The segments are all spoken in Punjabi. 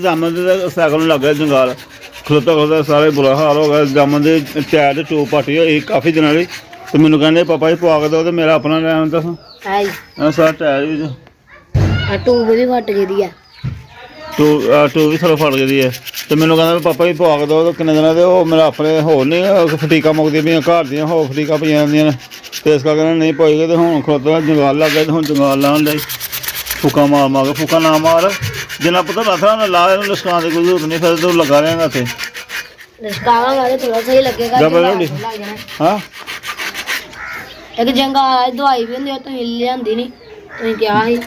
ਜਾਮਨ ਦੇ ਸਾਈਕਲ ਨੂੰ ਲੱਗ ਗਿਆ ਜੰਗਾਲ ਖਲੋਤਾ ਖਲੋਤਾ ਸਾਰੇ ਬੁਰਾ ਹਾਲ ਹੋ ਗਿਆ। ਜਾਮਨ ਦੇ ਟਾਇਰ ਦੇ ਟੂਬ ਪਾਟੀ ਹੋਈ ਕਾਫੀ ਦਿਨਾਂ ਦੀ ਤੇ ਮੈਨੂੰ ਕਹਿੰਦੇ ਪਾਪਾ ਜੀ ਪਵਾ ਕੇ ਦਿਓ ਤੇ ਮੇਰਾ ਆਪਣਾ ਲੈ ਆਉਂਦਾ ਸਾਂ ਸਾਰਾ ਟਾਇਰ ਵਿੱਚ ਟੂਬ ਵੀ ਫਟ ਗਈ ਆ ਟੂਬ ਵੀ ਥੋੜਾ ਫਟ ਗਈ ਹੈ ਤੇ ਮੈਨੂੰ ਕਹਿੰਦਾ ਪਾਪਾ ਜੀ ਪਵਾ ਕੇ ਦਿਓ ਕਿੰਨੇ ਦਿਨਾਂ ਦੇ ਉਹ ਮੇਰਾ ਆਪਣੇ ਹੋਰ ਨਹੀਂ ਫਟੀਕਾਂ ਮੁੱਕਦੀਆਂ ਪਈਆਂ ਘਰ ਦੀਆਂ ਹੋਰ ਫਟੀਕਾਂ ਪਈਆਂ ਜਾਂਦੀਆਂ ਨੇ ਤੇ ਇਸ ਕਰਕੇ ਨਹੀਂ ਪਾਈ ਗਏ ਤੇ ਹੁਣ ਖਲੋਤਾ ਜੰਗਾਲ ਲੱਗ ਗਿਆ ਤੇ ਹੁਣ ਜੰਗਾਲ ਲਾਉਣ ਲਈ ਫੂਕਾ ਮਾਰ ਕੇ ਫੂਕਾ ਨਾ ਮਾਰ ਜਿੰਨਾ ਪਤਾ ਲੱਥਾ ਨਾ ਲਾ ਇਹਨੂੰ ਲਸਕਾਂ ਦੀ ਕੋਈ ਜ਼ਰੂਰਤ ਨਹੀਂ ਫਿਰ ਤੂੰ ਲਗਾ ਰਿਆਂਗਾ ਇੱਥੇ ਲਸਕਾਵਾਂਗਾ ਤੇ ਥੋੜਾ ਸਹੀ ਲੱਗੇਗਾ ਹਾਂ ਇੱਕ ਜੰਗਾਲ ਦਵਾਈ ਵੀ ਹੁੰਦੀ ਉਹ ਤੁਸੀਂ ਲਿਆਂਦੀ ਨਹੀਂ ਤੁਸੀਂ ਕਿਹਾ ਸੀ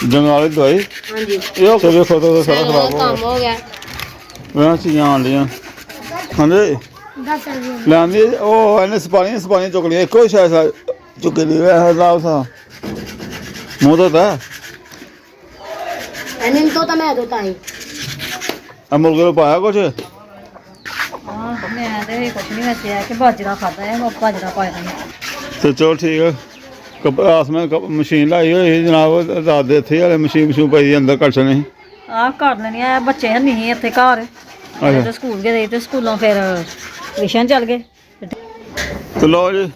ਜੰਗਾਲ ਦੀ ਦਵਾਈ ਹਾਂਜੀ ਇਹ ਤੇ ਵੇਖੋ ਤਾਂ ਸਾਰਾ ਖਰਾਬ ਕੰਮ ਹੋ ਗਿਆ ਮੈਂ ਚੀਜ਼ਾਂ ਆਉਂਦੀਆਂ ਹਾਂਜੀ ਲੈਂਦੀ ਉਹ ਇਹਨੇ ਸਪਾਣੀ ਚੁੱਕ ਲਈ ਇੱਕੋ ਸ਼ਾਇਦ ਚੁੱਕ ਲਈ ਲਾਉ ਸਾ ਮੂੰਹ ਤਾਂ ਇਹਨੇ ਤਾਂ ਮੈਂ ਦੋ ਤਾਈ ਆ ਮੁਰਗੇ ਨੂੰ ਪਾਇਆ ਕੁਛ ਮੈਂ ਤੇ ਕੁਛ ਨਹੀਂ ਵਸਿਆ ਕਿ ਬਾਜਰਾ ਖਾਦਾ ਹੈ ਬਾਜਰਾ ਪਾਇਆ ਤੇ ਚਲੋ ਠੀਕ ਹੈ ਆਸ ਮੈਂ ਮਸ਼ੀਨ ਲਾਈ ਹੋਈ ਸੀ ਜਨਾਬ ਰਾਤ ਦੇ ਇੱਥੇ ਵਾਲੇ ਮਸ਼ੀਨ ਪਈ ਅੰਦਰ ਕੜਛਣ ਨਹੀਂ ਆਹ ਕਰ ਲੈਣੀ ਆ ਬੱਚੇ ਨਹੀਂ ਇੱਥੇ ਘਰ ਤੇ ਸਕੂਲ ਗਏ ਤੇ ਸਕੂਲੋਂ ਫਿਰ ਟਿਊਸ਼ਨ ਚੱਲ ਗਏ ਤੇ ਲੋ ਜੀ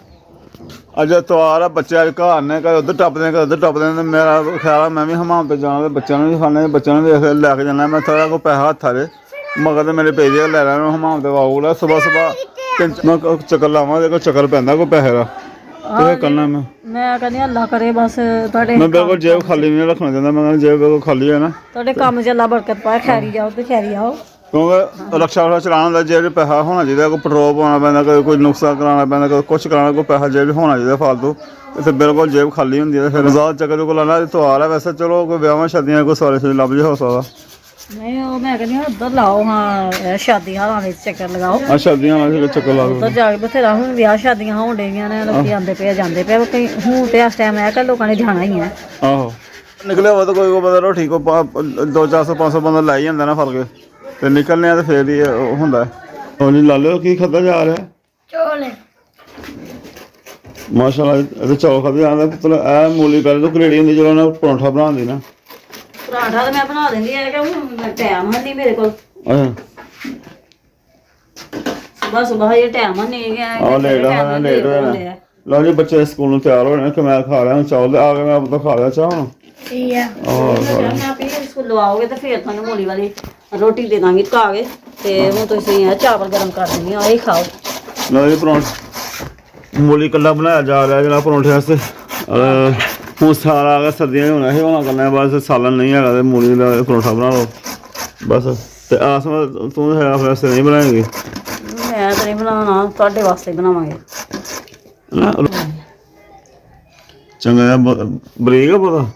ਅੱਜ ਐਤਵਾਰ ਆ ਬੱਚੇ ਅੱਜ ਘਰ ਨੇ ਕਦੇ ਉੱਧਰ ਟੱਪਦੇ ਕਦੇ ਉੱਧਰ ਟੱਪਦੇ ਤੇ ਮੇਰਾ ਖਿਆਲ ਆ ਮੈਂ ਵੀ ਹਮਾਮ ਤੇ ਜਾਣਾ ਤੇ ਬੱਚਿਆਂ ਨੂੰ ਵੀ ਖਾਣੇ ਬੱਚਿਆਂ ਨੂੰ ਦੇਖ ਲੈ ਕੇ ਜਾਣਾ ਮੈਂ ਥੋੜਾ ਕੋਈ ਪੈਸਾ ਹੱਥਾਂ ਦੇ ਮਗਰ ਤੇ ਮੇਰੇ ਪੇਜੇ ਲੈ ਲੈਣਾ ਹਮਾਮ ਤੇ ਵਾਉਗਾ ਸੁਬਾ ਮੈਂ ਚੱਕਰ ਲਾਵਾਂ ਦੇ ਕੋਈ ਚੱਕਰ ਪੈਂਦਾ ਕੋਈ ਪੈਸੇ ਦਾ ਤੇ ਕਰਨਾ ਮੈਂ ਕਹਿੰਦੀ ਅੱਲਾ ਕਰੇ ਬਸ ਤੁਹਾਡੇ ਮੈਂ ਬਿਲਕੁਲ ਜੇਬ ਖਾਲੀ ਨਹੀਂ ਰੱਖਣਾ ਚਾਹੁੰਦਾ ਮੈਂ ਕਹਿੰਦਾ ਜੇਬ ਬਿਲਕੁਲ ਖਾਲੀ ਹੈ ਨਾ ਤੁਹਾਡੇ ਕੰਮ 'ਚ ਅੱਲਾ ਬਰਕਤ ਪਾਏ ਖੈਰੀ ਜਾਓ ਤੇ ਖੈਰੀ ਆਓ ਕਿਉਂਕਿ ਰਕਸ਼ਾ ਚਲਾਉਣ ਹੁੰਦਾ ਜੇਬ 'ਚ ਪੈਸਾ ਹੋਣਾ ਚਾਹੀਦਾ ਕੋਈ ਪੈਟਰੋਲ ਪਾਉਣਾ ਪੈਂਦਾ ਕੋਈ ਨੁਕਸਾ ਕਰਾਉਣਾ ਪੈਂਦਾ ਕੋਈ ਕੁਛ ਕਰਾਉਣਾ ਕੋਈ ਪੈਸਾ ਜੇਬ 'ਚ ਹੋਣਾ ਚਾਹੀਦਾ ਫਾਲਤੂ ਇੱਥੇ ਬਿਲਕੁਲ ਜੇਬ ਖਾਲੀ ਹੁੰਦੀ ਹੈ ਫਿਰ ਰਜ਼ਾਤ ਚੱਕਰ ਕੋਲ ਆਉਣਾ ਤਿਉਹਾਰ ਹੈ ਵੈਸੇ ਚਲੋ ਕੋਈ ਵਿਆਹਾਂ ਸ਼ਾਦੀਆਂ ਕੋਈ ਸਵਾਰੇ ਸੇ ਲੱਭ ਜੇ ਹੋ ਸਕਦਾ ਨਹੀਂ ਉਹ ਮੈਂ ਕਹਿੰਦੀ ਉੱਧਰ ਲਾਓ ਹਾਂ ਸ਼ਾਦੀਆਂ ਵਾਲੇ ਚੱਕਰ ਲਗਾਓ ਆ ਸ਼ਾਦੀਆਂ ਵਾਲੇ ਚੱਕਰ ਲਾ ਉੱਧਰ ਜਾ ਕੇ ਬਥੇਰਾ ਹੁਣ ਵਿਆਹ ਸ਼ਾਦੀਆਂ ਹੋਣ ਡਈਆਂ ਨੇ ਲੋਕੀ ਆਉਂਦੇ ਪਏ ਜਾਂਦੇ ਪਏ ਕਈ ਹੁਣ ਤੇ ਇਸ ਟਾਈਮ ਹੈ ਕਿ ਲੋਕਾਂ ਨੇ ਜਾਣਾ ਹੀ ਹੈ ਆਹੋ ਨਿਕਲਿਆ ਵਾ ਤਾਂ ਕੋਈ ਬੰਦਾ ਰੋਟੀ ਕੋ 200-400 500 ਬੰਦਾ ਲੈ ਹੀ ਜਾਂਦਾ ਨਾ ਫੜ ਕੇ ਤੇ ਨਿਕਲਨੇ ਆ ਤੇ ਫੇਰ ਹੀ ਹੁੰਦਾ ਉਹ ਨਹੀਂ ਲਾ ਲਿਓ ਕੀ ਖਾਦਾ ਜਾ ਰਿਹਾ ਚੋਲ ਮਾਸ਼ਾਅੱਲਾ ਇਹ ਚੌਲ ਖਾਦੇ ਜਾਂਦਾ ਪੁੱਤਰ ਇਹ ਮੂਲੀ ਪਹਿਲੇ ਤੋਂ ਕਰੇੜੀ ਹੁੰਦੀ ਜਦੋਂ ਉਹਨਾਂ ਪਰੌਂਠਾ ਬਣਾਉਂਦੀ ਨਾ ਪਰਾਂਠਾ ਤਾਂ ਮੈਂ ਬਣਾ ਦਿੰਦੀ ਹੈ ਕਿ ਹੁਣ ਟਾਈਮ ਨਹੀਂ ਮੇਰੇ ਕੋਲ ਸੁਬਹ ਇਹ ਟਾਈਮ ਨਹੀਂ ਗਿਆ ਲੇਟ ਹੋਇਆ ਲਓ ਜੀ ਬੱਚੇ ਸਕੂਲ ਨੂੰ ਤਿਆਰ ਹੋ ਰਹੇ ਨੇ ਕਿ ਮੈਂ ਖਾ ਰਿਹਾ ਚੌਲ ਆ ਕੇ ਮੈਂ ਤਾਂ ਖਾ ਲਿਆ ਚਾਹ ਹੁਣ ਠੀਕ ਹੈ ਮੈਂ ਆਪੇ ਸਕੂਲੋਂ ਆਓਗੇ ਤਾਂ ਫੇਰ ਤੁਹਾਨੂੰ ਮੂਲੀ ਵਾਲੀ ਰੋਟੀ ਦੇ ਦਾਂਗੀ ਪਕਾ ਕੇ ਤੇ ਹੁਣ ਤੁਸੀਂ ਚਾਵਲ ਗਰਮ ਕਰ ਦਿੰਦੀ ਆ ਇਹ ਖਾਓ ਲਓ ਜੀ ਪਰੌਂਠਾ ਮੂਲੀ ਕੱਲਾ ਬਣਾਇਆ ਜਾ ਰਿਹਾ ਜਿਹੜਾ ਪਰੌਂਠੇ ਵਾਸਤੇ ਹੁਣ ਸਾਰਾ ਆ ਗਿਆ ਸਰਦੀਆਂ ਹੋਣਾ ਇਹ ਹੋਣਾ ਕਰਨਾ ਬਸ ਸਾਲਨ ਨਹੀਂ ਹੈਗਾ ਤੇ ਮੂਲੀ ਦਾ ਪਰੌਂਠਾ ਬਣਾ ਲਓ ਬਸ ਤੇ ਆਸਮਾ ਤੂੰ ਹੈ ਆਪਣੇ ਵਾਸਤੇ ਨਹੀਂ ਬਣਾਏਂਗੀ ਮੈਂ ਤਾਂ ਨਹੀਂ ਬਣਾਉਣਾ ਤੁਹਾਡੇ ਵਾਸਤੇ ਬਣਾਵਾਂਗੇ ਚੰਗਾ ਜਿਹਾ ਬਰੀਕ ਆ ਪਤਾ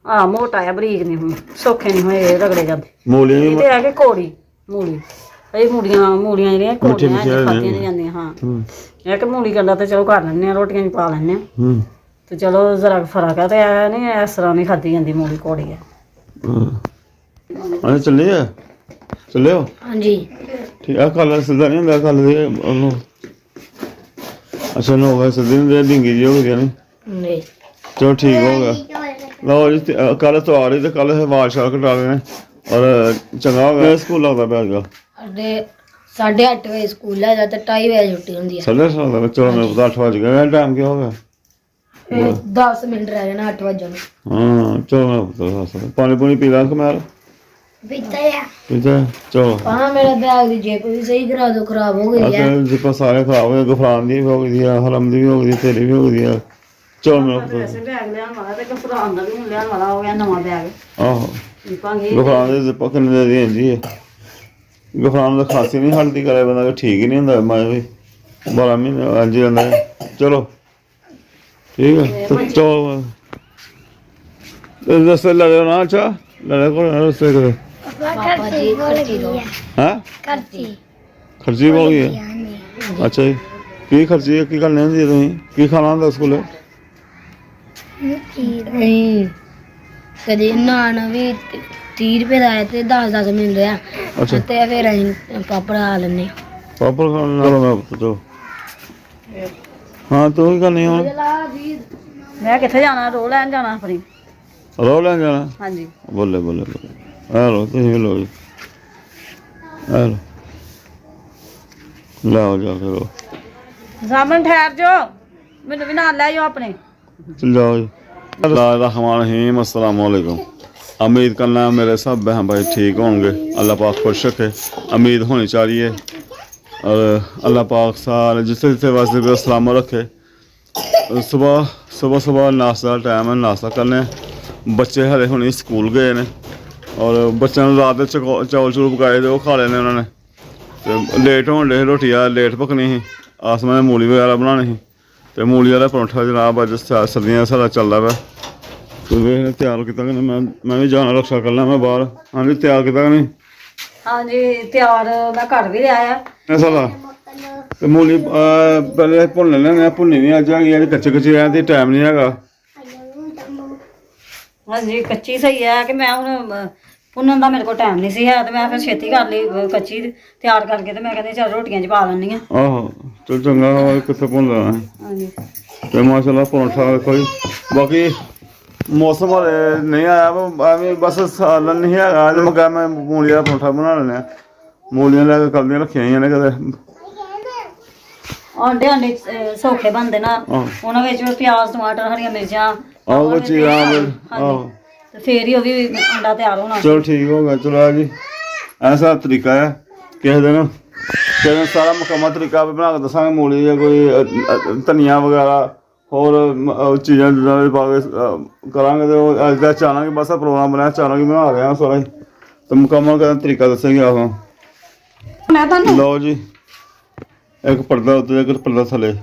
ਆ ਮੋਟਾ ਆ ਬਰੀਕ ਨਹੀਂ ਹੁਣ ਸੌਖੇ ਨਹੀਂ ਹੋਏ ਰਗੜੇ ਜਾਂਦੇ ਮੂਲੀ ਇਹ ਤੇ ਆ ਕੇ ਕੋੜੀ ਮੂਲੀ ਇਹ ਮੂਲੀਆਂ ਜਿਹੜੀਆਂ ਕੋੜੀਆਂ ਖਾਧੀਆਂ ਨਹੀਂ ਜਾਂਦੀਆਂ ਹਾਂ ਇਹ ਕਿ ਮੂਲੀ ਕੱਲਾ ਤੇ ਚਲੋ ਕਰ ਲੈਂਦੇ ਆ ਰੋਟੀਆਂ 'ਚ ਪਾ ਲੈਂਦੇ ਆ ਤੇ ਚਲੋ ਜ਼ਰਾ ਫਰਕ ਆ ਤੇ ਨਹੀਂ ਇਸ ਤਰ੍ਹਾਂ ਨਹੀਂ ਖਾਧੀ ਜਾਂਦੀ ਮੂਲੀ ਕੋੜੀ ਆ ਚੱਲਿਓ ਹਾਂਜੀ ਠੀਕ ਆ ਕੱਲ ਸਿੱਧਾ ਨਹੀਂ ਹੁੰਦਾ ਕੱਲ ਦੇ ਉਹਨੂੰ ਅੱਛਾ ਨਾ ਹੋਗਾ ਸਿੱਧੀ ਹੁੰਦੀ ਡਿੰਗੀ ਜੀ ਹੋ ਗਈ ਨਹੀਂ ਚਲੋ ਠੀਕ ਹੋ ਗਿਆ ਲਓ ਜੀ ਕੱਲ ਤੋਂ ਆ ਰਹੀ ਤੇ ਕੱਲ ਵਾਲ ਸ਼ਾਲ ਕਟਾ ਲੈਣੇ ਔਰ ਚੰਗਾ ਹੋ ਗਿਆ ਸਕੂਲ ਲੱਗਦਾ ਪਿਆ ਅੱਜ ਸਾਡੇ 8:30 ਵਜੇ ਸਕੂਲ ਹੈ ਜਾਂ 2:30 ਵਜੇ ਛੁੱਟੀ ਹੁੰਦੀ ਹੈ 8:30 ਦਾ ਬੱਚਾ ਮੈਨੂੰ ਪਤਾ 8 ਵਜ ਗਿਆ ਟਾਈਮ ਕੀ ਹੋ ਗਿਆ 10 ਮਿੰਟ ਰਹਿ ਜਾਣਾ 8 ਵਜੇ ਹਾਂ ਚਲੋ ਪਾਣੀ ਪੂਣੀ ਪੀ ਲਾਂ ਕਮਾਰ ਪੀਤਾ ਚਲੋ ਹਾਂ ਮੇਰਾ ਬੈਗ ਦੀ ਜੇਬ ਵੀ ਸਹੀ ਕਰਾ ਦੋ ਖਰਾਬ ਹੋ ਗਈ ਹੈ ਜਿੱਪਾ ਸਾਰੇ ਖਰਾਬ ਹੋ ਗਏ ਗਫਰਾਨ ਦੀ ਵੀ ਹੋ ਗਈ ਆ ਹਰਮ ਦੀ ਵੀ ਹੋ ਗਈ ਤੇਰੀ ਵੀ ਹੋ ਗਈ ਆ ਚਲੋ ਮੈਂ ਵੈਸੇ ਬੈਗ ਲੈਣ ਵਾਲਾ ਤੇ ਗਫਰਾਨ ਦਾ ਵੀ ਹੁਣ ਲੈਣ ਵਾਲਾ ਹੋ ਗਿਆ ਨਵਾਂ ਬੈਗ ਆਹੋ ਗਫਰਾਨ ਦੇ ਜਿੱਪਾ ਕਿੰਨੇ ਦੀ ਹੁੰਦੀ ਹੈ ਗਫਰਾਨ ਦਾ ਖਾਸੀ ਨਹੀਂ ਹਲਦੀ ਕਰੇ ਬੰਦਾ ਠੀਕ ਹੀ ਨਹੀਂ ਹੁੰਦਾ ਮੈਂ ਵੀ 12 ਮਹੀਨੇ ਅੱਜ ਜਾਂਦਾ ਚਲੋ ਠੀਕ ਹੈ ਚਲੋ ਰਸਤੇ ਲੜੇ ਨਾ ਚਾ ਲੜੇ ਕੋਲ ਰਸਤੇ ਕਰੇ ਹਾਂ ਖਰਚੀ ਹੋ ਗਈ ਹੈ ਅੱਛਾ ਜੀ ਕੀ ਖਰਚੀ ਕੀ ਕਰਨੀ ਹੁੰਦੀ ਤੁਸੀਂ ਕੀ ਖਾਣਾ ਹੁੰਦਾ ਸਕੂਲੇ ਕਦੇ ਨਾਨ ਵੀ 30 ਰੁਪਏ ਦਾ ਤੇ 10 ਮਿਲ ਰਿਹਾ ਤੇ ਫਿਰ ਅਸੀਂ ਪਾਪੜ ਖਾ ਲੈਂਦੇ ਪਾਪੜ ਖਾਣ ਨਾਲ ਮੈਂ ਪੁੱਛੋ ਹਾਂ ਤੂੰ ਕੀ ਕਰਨੀ ਹੁਣ ਮੈਂ ਕਿੱਥੇ ਜਾਣਾ ਰੋ ਲੈਣ ਜਾਣਾ ਆਪਣੀ ਰੋ ਲੈਣ ਜਾਣਾ ਹਾਂਜੀ ਬੋਲੇ ਬੋਲੇ ਬੋਲੇ ਆ ਲੋ ਤੁਸੀਂ ਵੀ ਲਓ ਜੀ ਆ ਲੋ ਲਾਓ ਜਾ ਕੇ ਲਓ ਸਾਮਨ ਠਹਿਰ ਜੋ ਮੈਨੂੰ ਵੀ ਨਾਲ ਲੈ ਜਾਓ ਆਪਣੇ जाओ रहमान रहीम अस्सलाम वालेकुम। उम्मीद करना मेरे सब बहन भाई ठीक होंगे, अल्लाह पाक खुश रखे, उम्मीद होनी चाहिए और अल्लाह पाक सारे जिसे जिसे वास्ते भी सलामत रखे। सुबह सुबह सुबह नाश्ता का टाइम है, नाश्ता करने बच्चे हले हुणे स्कूल गए ने और बच्चों ने रात चौल चूल पकाए थे वो खा लेने उन्होंने ते लेट होने डे रोटी लेट पकनी ही आसमान मूली वगैरह बनानी ही ਤੇ ਮੂਲੀ ਵਾਲਾ ਪਰੌਂਠਾ ਜਨਾਬ ਅੱਜ ਸਰਦੀਆਂ ਸਾਡਾ ਚੱਲਦਾ ਵਾ ਤੇ ਵੇਖ ਤਿਆਰ ਕੀਤਾ ਕਿ ਮੈਂ ਵੀ ਜਾਣਾ ਰਕਸ਼ਾ ਕਰਨਾ ਮੈਂ ਬਾਹਰ ਹਾਂਜੀ ਤਿਆਰ ਕੀਤਾ ਕਿ ਨਹੀਂ ਹਾਂਜੀ ਤਿਆਰ ਮੈਂ ਘਰ ਵੀ ਲਿਆ ਆ ਇਹ ਸਾਲਾ ਤੇ ਮੂਲੀ ਪਹਿਲੇ ਭੁੰਨ ਲੈਣੇ ਨੇ ਭੁੰਨੀ ਨਹੀਂ ਅੱਜ ਹੈਗੀ ਕੱਚੇ ਕੱਚੇ ਰਹਿਣ ਤੇ ਟਾਈਮ ਨਹੀਂ ਹੈਗਾ ਹਾਂਜੀ ਕੱਚੀ ਸਹੀ ਹੈ ਕਿ ਮੈਂ ਹੁਣ ਭੁੰਨਣ ਦਾ ਮੇਰੇ ਕੋਲ ਟਾਈਮ ਨਹੀਂ ਸੀ ਹੈ ਤੇ ਮੈਂ ਫਿਰ ਛੇਤੀ ਕਰ ਲਈ ਕੱਚੀ ਤਿਆਰ ਕਰਕੇ ਤੇ ਮੈਂ ਕਹਿੰਦੀ ਚੱਲ ਰੋਟੀਆਂ 'ਚ ਪਾ ਲੈਂਦੀ ਹਾਂ ਆਹੋ ਚਲ ਚੰਗਾ ਹੋਇਆ ਕਿੱਥੇ ਭੁੰਨ ਲੈਣਾ ਹਾਂਜੀ ਤੇ ਮਾਸ਼ਾਅੱਲਾ ਪਰੌਂਠਾ ਵੇਖੋ ਜੀ ਬਾਕੀ ਮੌਸਮ ਹਲੇ ਨਹੀਂ ਆਇਆ ਐਵੇਂ ਬਸ ਸਾਲਨ ਨਹੀਂ ਹੈਗਾ ਅੱਜ ਮੈਂ ਕਿਹਾ ਮੈਂ ਮੂਲੀ ਦਾ ਪਰੌਂਠਾ ਬਣਾ ਲੈਣਾ ਮੂਲੀਆਂ ਲੈ ਕੇ ਕੱਲ੍ਹ ਦੀਆਂ ਰੱਖੀਆਂ ਹੋਈਆਂ ਨੇ ਕਦੇ ਆਂਡੇ ਸੌਖੇ ਬਣਦੇ ਨਾ ਉਹਨਾਂ ਵਿੱਚ ਪਿਆਜ਼ ਟਮਾਟਰ ਹਰੀਆਂ ਮਿਰਚਾਂ ਆਹੋ ਬੱਚੀ ਆਹੋ ਤੇ ਫੇਰ ਹੀ ਉਹ ਵੀ ਅੰਡਾ ਤਿਆਰ ਹੋਣਾ ਚਲੋ ਠੀਕ ਹੋ ਗਿਆ ਚਲੋ ਜੀ ਐਸਾ ਤਰੀਕਾ ਹੈ ਕਿਸੇ ਦਿਨ ਸਾਰਾ ਮੁਕੰਮਲ ਤਰੀਕਾ ਬਣਾ ਕੇ ਦੱਸਾਂਗੇ ਮੂਲੀ ਜਾਂ ਕੋਈ ਧਨੀਆ ਵਗੈਰਾ ਹੋਰ ਚੀਜ਼ਾਂ ਜਿੱਦਾਂ ਪਾ ਕੇ ਕਰਾਂਗੇ ਤੇ ਉਹ ਅੱਜ ਦਾ ਅਚਾਨਕ ਬਸ ਪ੍ਰੋਗਰਾਮ ਬਣਾਇਆ ਅਚਾਨਕ ਹੀ ਬਣਾ ਰਿਹਾ ਸਾਰਾ ਹੀ ਤੇ ਮੁਕੰਮਲ ਕਰਨ ਤਰੀਕਾ ਦੱਸਾਂਗੇ ਆਹੋ ਮੈਂ ਤੁਹਾਨੂੰ ਲਓ ਜੀ ਇੱਕ ਪਰਦਾ ਉੱਤੇ ਇੱਕ ਪਰਦਾ ਥੱਲੇ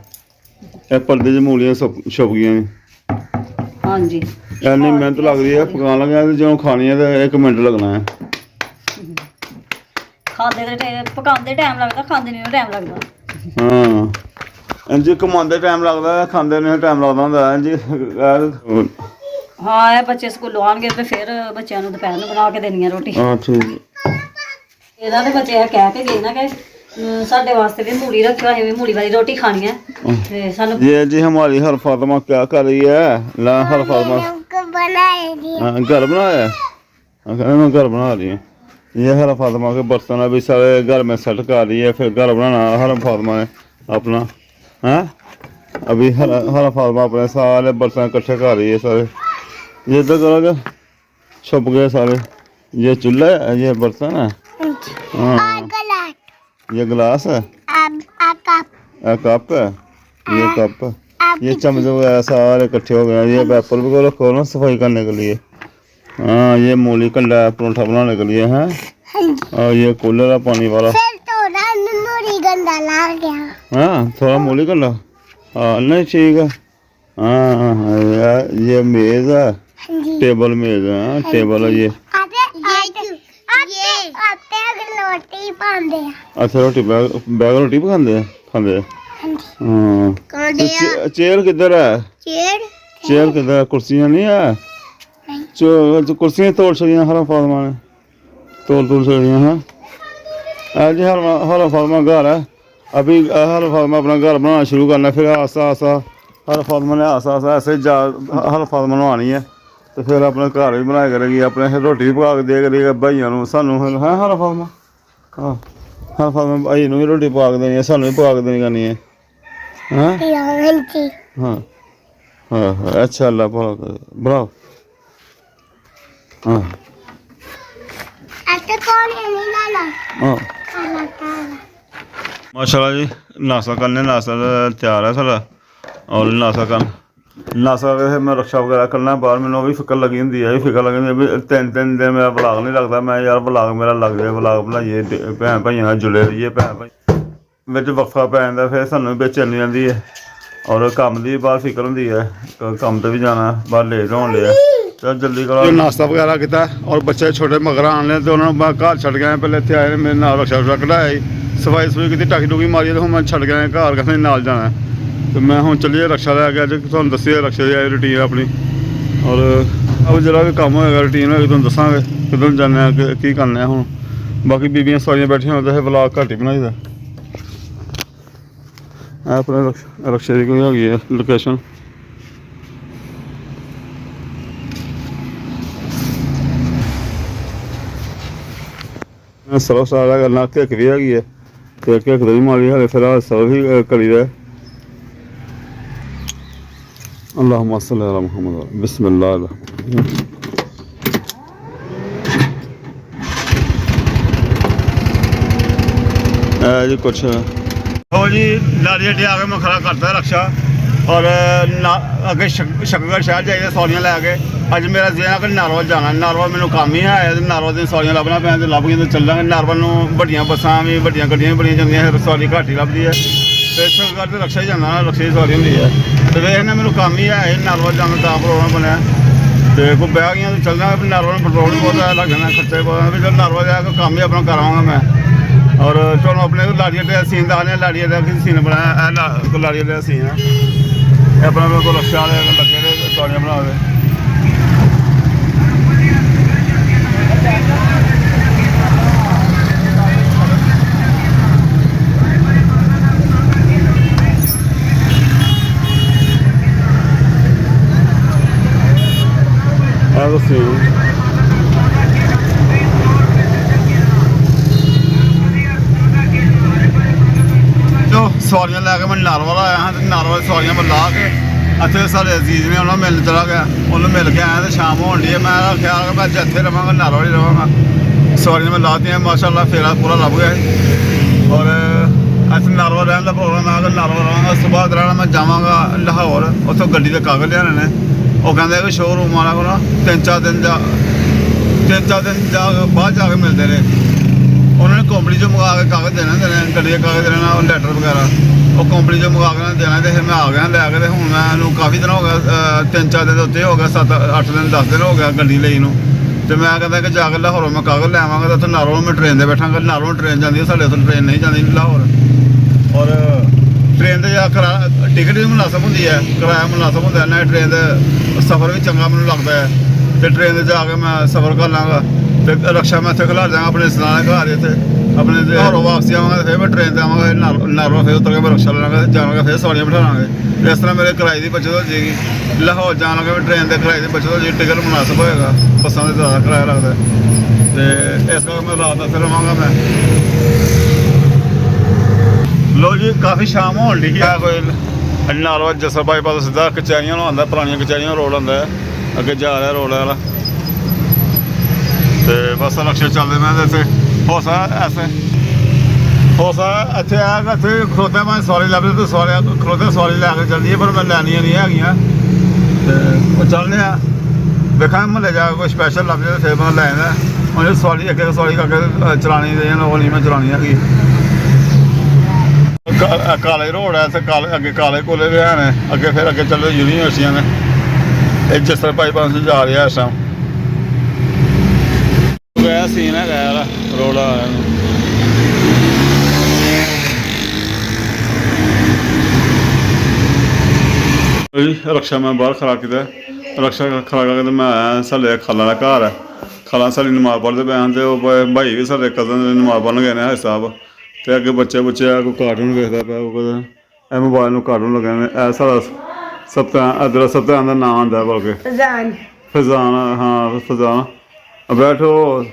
ਇਹ ਪਰਦੇ 'ਚ ਮੂਲੀਆਂ ਛੁਪ ਗਈਆਂ ਨੇ ਹਾਂਜੀ ਇੰਨੀ ਮਿਹਨਤ ਲੱਗਦੀ ਹੈ ਪਕਾਉਣ ਲੱਗਿਆ ਤੇ ਜਦੋਂ ਖਾਣੀ ਹੈ ਤੇ 1 ਮਿੰਟ ਲੱਗਣਾ ਹੈ ਖਾਂਦੇ ਦੇ ਪਕਾਉਂਦੇ ਟਾਈਮ ਲੱਗਦਾ ਖਾਂਦੇ ਨਹੀਂ ਟਾਈਮ ਲੱਗਦਾ ਹਾਂ ਇੰਝ ਕਮਾਉਂਦੇ ਟਾਈਮ ਲੱਗਦਾ ਖਾਂਦੇ ਨਹੀਂ ਟਾਈਮ ਲੱਗਦਾ ਹੁੰਦਾ ਇੰਝ ਹਾਂ ਇਹ ਬੱਚੇ ਸਕੂਲੋਂ ਆਉਣਗੇ ਤੇ ਫਿਰ ਬੱਚਿਆਂ ਨੂੰ ਦੁਪਹਿਰ ਨੂੰ ਬਣਾ ਕੇ ਦੇਣੀ ਆ ਰੋਟੀ ਹਾਂ ਠੀਕ ਇਹਦਾ ਤੇ ਬੱਚੇ ਇਹ ਕਹਿ ਕੇ ਗਏ ਨਾ ਕਿ ਸਾਡੇ ਵਾਸਤੇ ਵੀ ਮੂਲੀ ਰੱਖਿਓ ਅਸੀਂ ਵੀ ਮੂਲੀ ਵਾਲੀ ਰੋਟੀ ਖਾਣੀ ਹੈ ਤੇ ਸਾਨੂੰ ये जी हमारी हर फातिमा क्या कर रही है ला हर फातिमा घर बनाया है मैं घर बना रही हूँ ये हर फातिमा के बर्तन अभी सारे घर में सेट कर रही है फिर घर बनाना हर फातिमा ने अपना है अभी हर फातिमा अपने सारे बर्तन इकट्ठे कर रही है सारे ये इधर करोगे छुप गए सारे ये चूल्हा है ये बर्तन है हाँ ये गिलास है कप है ये कप ये चम्मच वगैरह सारे इकट्ठे हो गए ये पेपर भी को रखो ना सफाई करने के लिए हाँ ये मूली कंडा परोंठा बनाने के लिए है और ये कूलर है पानी वाला हाँ थोड़ा मूली कंडा हाँ नहीं ठीक है हाँ ये मेज है टेबल मेज है टेबल है ये अच्छा रोटी बैग रोटी भी खाते हाँ चेयर किधर है चेयर किधर है कुर्सियाँ नहीं है कुर्सियाँ तोड़ छड़ियाँ हर फातिमा ने तोड़ छड़ियाँ हैं आज हर फातिमा घर है अभी हर फातिमा अपना घर बनाना शुरू करना फिर आस्ता आस्ता हर फातिमा ने आस्ता आस्ता ऐसे हर फातिमा ने आनी है तो फिर अपना घर भी बनाया करेगी अपने रोटी भी पका के दे करेगी भाइयों को सानू है हर फातिमा हाँ हर फातिमा भाई भी रोटी पका के देनी है सानू भी पका के देनी करनी है हाँ हाँ हाँ अच्छा अल्लाह भला करे बनाओ हाँ हाँ माशाल्लाह जी नाश्ता करने नाश्ता तैयार है सारा और नाश्ता फिर मैं रक्षा वगैरह करना बाहर मैंने भी फिक्र लगी होंगी है फिक्र लगी होंगी भी 3 दिन मेरा ब्लाग नहीं लगता मैं यार ब्लाग मेरा लग जाए ब्लाग बनाइए भैन भाइयों जुड़े रहिए भैन भाई बिच वक्फा पै जाता फिर सानू भी बेचैनी आती है और कम की बाहर फिक्र होंगी है कम तो भी जाना बाहर लेट होने लिया चल जल्दी करो नाश्ता वगैरह किया और बच्चे छोटे मगर आने तो उन्होंने मैं घर छड़ गया पहले इतने आए मेरे नाल रक्षा रुक्षा कढ़ाई सफाई सफाई की टाकी टूकी मारी तो मैं छड़ गया घर कहते नाल जाना तो मैं हूँ चलिए रक्षा लैके अज तुहानू दस्सिए रक्षा की रूटीन अपनी और अब जो भी कम होएगा रूटीन होएगी तुहानू दसांगे किधर जाने की करने हूँ बाकी बीबियां सारियां बैठियां होंगे तो ब्लॉग घट ही बनाई दा अपने रक्षा की कोई होगी है लोकेशन ਸਰਵ ਸਾਰਾ ਕਰਨਾ ਘਿੱਕ ਵੀ ਹੈਗੀ ਹੈ ਤੇ ਘਿੱਕ ਦੀ ਮਾਲੀ ਹਲੇ ਫਿਰ ਸਰਵ ਵੀ ਕਰੀ ਦਾ ਅੱਲਾਹੁਮਾ ਸੱਲੀ ਅਲਾ ਮੁਹੰਮਦ ਬਿਸਮਿਲ੍ਲਾਹ ਜੀ ਕੁਛ ਹੋ ਜੀ ਲਾੜੀ ਅੱਡੇ ਆ ਕੇ ਮੈਂ ਖੜਾ ਕਰਤਾ ਰਕਸ਼ਾ ਔਰ ਅੱਗੇ ਸ਼ਕਗੜ ਸ਼ਹਿਰ ਜਾਈਏ ਸੌਰੀਆਂ ਲੈ ਕੇ ਅੱਜ ਮੇਰਾ ਜ਼ਿਹਨ ਕਿ ਨਾਰਵਲ ਜਾਣਾ ਨਾਰਵਲ ਮੈਨੂੰ ਕੰਮ ਹੀ ਹੈ ਤੇ ਨਾਰਵਲ ਦੀਆਂ ਸੌਰੀਆਂ ਲੱਭਣਾ ਪੈਣ ਤੇ ਲੱਭ ਗਈਆਂ ਤੇ ਚੱਲਾਂਗੇ ਨਾਰਵਲ ਨੂੰ ਵੱਡੀਆਂ ਬੱਸਾਂ ਵੀ ਵੱਡੀਆਂ ਗੱਡੀਆਂ ਵੀ ਬੜੀਆਂ ਜਾਂਦੀਆਂ ਸੌਰੀ ਘੱਟ ਹੀ ਲੱਭਦੀ ਹੈ ਤੇ ਸ਼ਕਗੜ ਤੇ ਰਕਸ਼ਾ ਹੀ ਜਾਂਦਾ ਨਾ ਰਕਸ਼ੇ ਦੀ ਸੌਰੀ ਹੁੰਦੀ ਹੈ ਤੇ ਵੇਖਣਾ ਮੈਨੂੰ ਕੰਮ ਹੀ ਹੈ ਨਾਰਵਲ ਜਾਣ ਦਾ ਪ੍ਰੋਗਰਾਮ ਬਣਿਆ ਤੇ ਕੋਈ ਬਹਿ ਗਈਆਂ ਤੇ ਚੱਲਾਂਗੇ ਨਾਰਵਲ ਪੈਟਰੋਲ ਬਹੁਤ ਲੱਗ ਜਾਣਾ ਖਰਚੇ ਬਹੁਤ ਵੀ ਚੱਲ ਨਾਰਵਲ ਜਾ ਕੇ ਕੰਮ ਹੀ ਆਪਣਾ ਕਰਾਵਾਂਗਾ ਮੈਂ ਔਰ ਤੁਹਾਨੂੰ ਆਪਣੇ ਲਾੜੀ ਅੱਡੇ ਦਾ ਸੀਨ ਦੱਸਦੇ ਹਾਂ ਲਾੜੀ ਅੱਡੇ ਦਾ ਕੀ ਸੀਨ ਬਣਾਇਆ ਇਹ ਲਾੜੀ ਅੱਡੇ ਦਾ ਸੀਨ ਹੈ ਇਹ ਆਪਣਾ ਕੋਲ ਰਕਸ਼ਾ ਵਾਲੇ ਲੱਗੇ ਨੇ ਸੌਰੀਆਂ ਬਣਾ ਦੇ ਆਹ ਸੀਨ ਸਵਾਰੀਆਂ ਲੈ ਕੇ ਮੈਂ ਨਾਰਵਲ ਆਇਆ ਹਾਂ ਤੇ ਨਾਰਵਲ ਸਵਾਰੀਆਂ ਮੈਂ ਲਾ ਕੇ ਇੱਥੇ ਸਾਡੇ ਅਜ਼ੀਜ਼ ਨੇ ਉਹਨਾਂ ਮਿਲਣ ਚਲਾ ਗਿਆ ਉਹਨੂੰ ਮਿਲ ਕੇ ਆਇਆ ਤੇ ਸ਼ਾਮ ਹੋਣ ਡਈ ਮੈਂ ਖਿਆਲ ਕਿ ਮੈਂ ਇੱਥੇ ਰਵਾਂਗਾ ਨਾਰਵਲ ਹੀ ਰਵਾਂਗਾ ਸਵਾਰੀਆਂ ਮੈਂ ਲਾਤੀਆਂ ਮਾਸ਼ਾਅੱਲਾ ਫੇਰਾ ਪੂਰਾ ਲੱਭ ਗਿਆ ਔਰ ਇੱਥੇ ਨਾਰਵਲ ਰਹਿਣ ਦਾ ਪ੍ਰੋਗਰਾਮ ਆ ਕਿ ਨਾਰਵਲ ਰਵਾਂਗਾ ਸੁਬਾਹ ਦਰਾਣਾ ਮੈਂ ਜਾਵਾਂਗਾ ਲਾਹੌਰ ਉੱਥੋਂ ਗੱਡੀ ਦੇ ਕਾਗਜ਼ ਲਿਆਉਣੇ ਨੇ ਉਹ ਕਹਿੰਦੇ ਕਿ ਸ਼ੋਅਰੂਮ ਵਾਲਾ ਕੋਲ 3-4 ਦਿਨ ਬਾਅਦ ਜਾ ਕੇ ਮਿਲਦੇ ਨੇ ਉਹਨਾਂ ਨੇ ਕੰਪਨੀ 'ਚੋਂ ਮੰਗਾ ਕੇ ਕਾਗਜ਼ ਦੇਣੇ ਗੱਡੀ ਦੇ ਕਾਗਜ਼ ਦੇਣਾ ਉਹ ਲੈਟਰ ਵਗੈਰਾ ਉਹ ਕੰਪਨੀ 'ਚੋਂ ਮੰਗਾ ਕੇ ਦੇਣਾ ਤੇ ਫਿਰ ਮੈਂ ਆ ਗਿਆ ਲੈ ਕੇ ਤੇ ਹੁਣ ਮੈਨੂੰ ਕਾਫੀ ਦਿਨ ਹੋ ਗਿਆ 3-4 ਦਿਨ ਦੇ ਉੱਤੇ ਹੋ ਗਿਆ 7-8 ਦਿਨ 10 ਦਿਨ ਹੋ ਗਿਆ ਗੱਡੀ ਲਈ ਨੂੰ ਤੇ ਮੈਂ ਕਹਿੰਦਾ ਕਿ ਜਾ ਕੇ ਲਾਹੌਰੋਂ ਮੈਂ ਕਾਗਜ਼ ਲੈ ਆਵਾਂਗਾ ਤੇ ਉੱਥੇ ਨਾਰੋਂ ਮੈਂ ਟ੍ਰੇਨ 'ਤੇ ਬੈਠਾਂਗਾ ਨਾਰੋਂ ਟ੍ਰੇਨ ਜਾਂਦੀ ਹੈ ਸਾਡੇ ਉੱਥੇ ਟ੍ਰੇਨ ਨਹੀਂ ਜਾਂਦੀ ਲਾਹੌਰ ਔਰ ਟ੍ਰੇਨ 'ਤੇ ਜਾ ਟਿਕਟ ਵੀ ਮੁਨਾਸਬ ਹੁੰਦੀ ਹੈ ਕਿਰਾਇਆ ਮੁਨਾਸਬ ਹੁੰਦਾ ਨਾ ਟ੍ਰੇਨ ਦਾ ਸਫ਼ਰ ਵੀ ਚੰਗਾ ਮੈਨੂੰ ਲੱਗਦਾ ਹੈ ਤੇ ਟ੍ਰੇਨ 'ਤੇ ਜਾ ਕੇ ਮੈਂ ਸਫ਼ਰ ਕਰ ਲਾਂਗਾ ਤੇ ਰਕਸ਼ਾ ਮੈਂ ਇੱਥੇ ਖਿਲਾ ਜਾਵਾਂਗਾ ਆਪਣੇ ਸਨਾਨ ਘਰ ਇੱਥੇ ਆਪਣੇ ਲਾਹੌਰੋਂ ਵਾਪਸੀ ਆਵਾਂਗਾ ਫਿਰ ਮੈਂ ਟ੍ਰੇਨ 'ਤੇ ਆਵਾਂਗਾ ਨਾਰੋਂ ਫਿਰ ਉਤਰ ਕੇ ਮੈਂ ਰਕਸ਼ਾ ਲਾਂਗਾ ਜਾਵਾਂਗਾ ਫਿਰ ਸਵਾਰੀਆਂ ਬਿਠਾਵਾਂਗੇ ਤੇ ਇਸ ਤਰ੍ਹਾਂ ਮੇਰੇ ਕਿਰਾਏ ਦੀ ਬੱਚਤ ਹੋ ਜਾਏਗੀ ਲਾਹੌਰ ਜਾਣ ਲੱਗੇ ਟ੍ਰੇਨ ਦੇ ਕਿਰਾਏ ਦੀ ਬੱਚਤ ਹੋ ਜਾਏਗੀ ਟਿਕਟ ਮੁਨਾਸਬ ਹੋਏਗਾ ਬੱਸਾਂ ਦੇ ਜ਼ਿਆਦਾ ਕਿਰਾਇਆ ਲੱਗਦਾ ਤੇ ਇਸ ਕਰਕੇ ਮੈਂ ਰਾਤ ਇੱਥੇ ਰਵਾਂਗਾ ਮੈਂ ਲੋ ਜੀ ਕਾਫੀ ਸ਼ਾਮ ਹੋਣ ਡਈ ਹੈ ਕੋਈ ਨਾਰਵਲ ਜਸਰ ਬਾਈਪਾਸ ਸਿੱਧਾ ਕਚਹਿਰੀਆਂ ਨੂੰ ਆਉਂਦਾ ਪੁਰਾਣੀਆਂ ਕਚਹਿਰੀਆਂ ਰੋਡ ਆਉਂਦਾ ਅੱਗੇ ਜਾ ਰਿਹਾ ਰੋਡ ਵਾਲਾ ਤੇ ਬਸ ਰਕਸ਼ੇ ਚੱਲਦੇ ਮੈਂ ਇੱਥੇ ਹੋ ਸਕਦਾ ਇੱਥੇ ਆ ਕੇ ਇੱਥੇ ਖਲੋਤੇ ਮੈਂ ਸਵਾਰੀ ਲੱਭਦੇ ਤੇ ਖਲੋਤੇ ਸਵਾਰੀ ਲੈ ਕੇ ਚੱਲਦੀ ਹੈ ਪਰ ਮੈਂ ਲੈਣੀਆਂ ਨਹੀਂ ਹੈਗੀਆਂ ਤੇ ਉਹ ਚੱਲਦੇ ਆ ਵੇਖਾਂ ਮੁਹੱਲੇ ਜਾ ਕੇ ਕੋਈ ਸਪੈਸ਼ਲ ਲੱਭ ਜਾਏ ਫਿਰ ਮੈਂ ਲੈ ਜਾਂਦਾ ਉਹਨੇ ਸਵਾਰੀ ਅੱਗੇ ਸਵਾਰੀ ਕਰਕੇ ਚਲਾਉਣੀ ਦੇ ਉਹ ਨਹੀਂ ਮੈਂ ਚਲਾਉਣੀ ਹੈਗੀ ਕਾਲੇ ਰੋਡ ਹੈ ਇੱਥੇ ਅੱਗੇ ਕਾਲੇ ਕੋਲੇ ਵੀ ਹਨ ਅੱਗੇ ਫਿਰ ਅੱਗੇ ਚੱਲੇ ਯੂਨੀਵਰਸਿਟੀਆਂ ਨੇ ਇਹ ਜਸਰ ਬਾਈਪਾਸ ਨੂੰ ਜਾ ਰਿਹਾ ਇਸ ਟਾਈਮ ਗਿਆ ਸੀਨ ਹੈਗਾ ਯਾਰ ਰੋਡ ਆ ਰਕਸ਼ਾ ਮੈਂ ਬਾਹਰ ਖੜਾ ਕੀਤਾ ਰਕਸ਼ਾ ਖੜਾ ਕਰਕੇ ਮੈਂ ਆਇਆ ਸਾਡੇ ਖਾਲਾਂ ਦਾ ਘਰ ਹੈ ਖਾਲਾਂ ਸਾਡੀ ਨਮਾਜ਼ ਪੜ੍ਹਦੇ ਪਏ ਹਨ ਤੇ ਉਹ ਭਾਈ ਵੀ ਸਾਡੇ ਕਜ਼ਨ ਨਮਾਜ਼ ਪੜ੍ਹਨ ਗਏ ਨੇ ਹਾਜੀ ਸਾਹਿਬ ਤੇ ਅੱਗੇ ਬੱਚੇ ਆ ਕੋਈ ਕਾਰਟੂਨ ਵੇਖਦਾ ਪਿਆ ਉਹ ਕਹਿੰਦਾ ਇਹ ਮੋਬਾਈਲ ਨੂੰ ਕਾਰਟੂਨ ਲਗਾਏ ਨੇ ਇਹ ਸਾਡਾ ਸਪਤਾਂ ਦਾ ਨਾਂ ਆਉਂਦਾ ਬਲਕਿ ਫਜ਼ਾਨ ਹਾਂ ਫਜ਼ਾਨ ਬੈਠੋ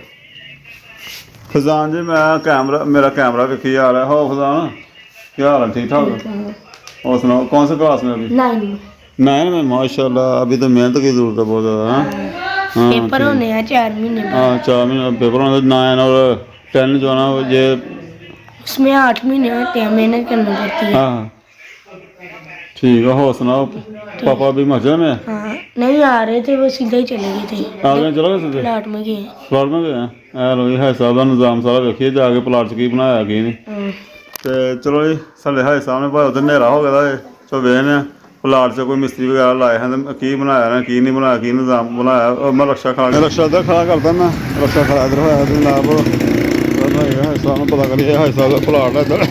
फजान जी मैं मेरा कैमरा ਵੇਖੀ जा रहा है हो फजान क्या हाल है ठीक ठाक और सुनाओ कौन से क्लास में अभी 9 में माशाल्लाह अभी तो मेहनत की जरूरत है बहुत ज़्यादा पेपर होने हैं 4 महीने हाँ 4 महीने पेपर होने 9 और 10 जो है ना ये उसमें 8 महीने होते हैं मेहनत करनी पड़ती है हाँ ठीक है हो सुनाओ पापा अभी मस्जिद में हाँ नहीं आ रहे थे वो सीधा ही चले गए थे आ गए चलो गए प्लाट में गए प्लाट में गए लो जी हाई साहब का निज़ाम सारा देखिए जाके प्लाट च की बनाया की नहीं तो चलो जी साढ़े हाई साहब ने भाई उधर हनेरा हो गया चलो वेखने प्लाट से कोई मिस्त्री वगैरह लाए हैं की बनाया ने की नहीं बनाया की निज़ाम बनाया मैं रक्षा इधर खड़ा करता मैं रक्षा खड़ा इधर होया जनाब हाई साहब ने पता करिए हाई साहब का प्लाट है इधर